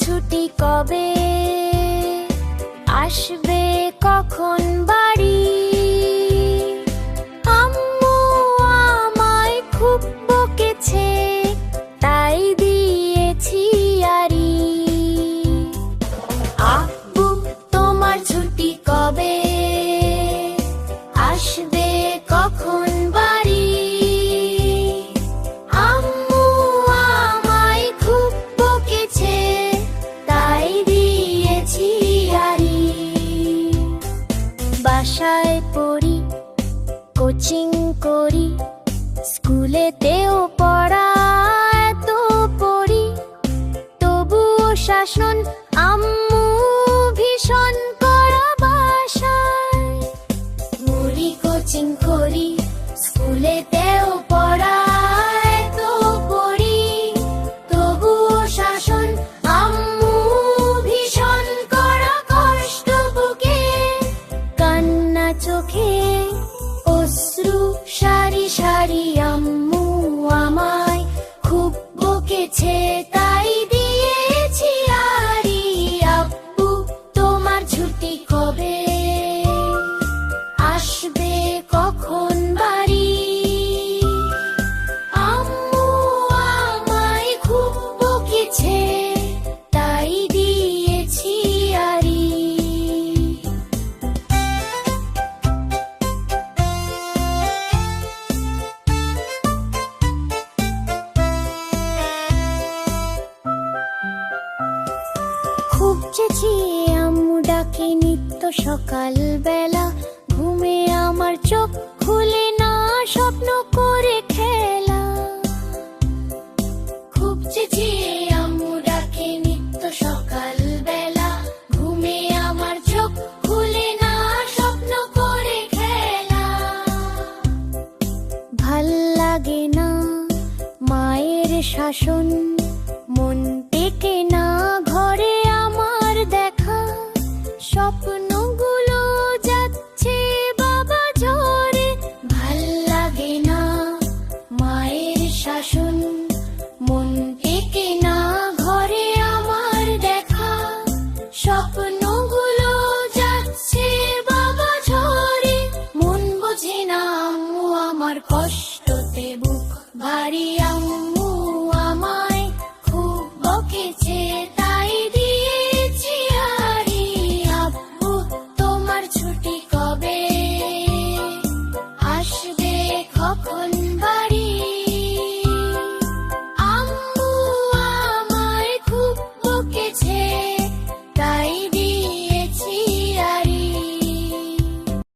ছুটি কবে, আসবে কখন বাড়ি? আম্মু আমায় খুব বকেছে, তাই দিয়েছি আড়ি। আব্বু তোমার ছুটি কবে, আসবে কখন বাড়ি? আম্মু আমায় খুব বকেছে, তাই দিয়েছি আড়ি। বাসায় পড়ি, কোচিং করি, স্কুলেতেও পড়া এত পড়ি, তবুও শাসন আম্মু ভীষণ কড়া বাসায়। পড়ি, কোচিং করি, স্কুলেতেও পড়া এত পড়ি, তবুও শাসন আম্মু ভীষণ কড়া। কষ্ট বুকে, কান্না চোখে, অশ্রু সারি সারি, আম্মু আমায় খুব বকেছে, তাই দিয়েছি আড়ি। আব্বু তোমার ছুটি কবে, আসবে কখন বাড়ি? আম্মু আমায় খুব বকেছে, তাই দিয়েছি আড়ি। খুব চেঁচিয়ে আম্মু ডাকে নিত্য সকাল বেলা, ঘুমে আমার চোখ খুলে না, স্বপ্ন করে খেলা। খুব চেঁচিয়ে আম্মু ডাকে নিত্য সকাল বেলা, ঘুমে আমার চোখ খুলে না, স্বপ্ন করে খেলা। ভাল লাগে না মায়ের শাসন, মন টেকে না ঘরে আমার দেখা, স্বপ্নগুলো যাচ্ছে বাবা ঝরে। ভাল লাগে না মায়ের শাসন, মন টেকে না ঘরে আমার দেখা, স্বপ্নগুলো যাচ্ছে বাবা ঝরে। মন বোঝে না আম্মু আমার কষ্টতে বুক ভারী, আম্মু আমায় খুব বকেছে, তাই দিয়েছি আড়ি। আব্বু তোমার ছুটি কবে, আসবে কখন বাড়ি? আম্মু আমায় খুব বকেছে, তাই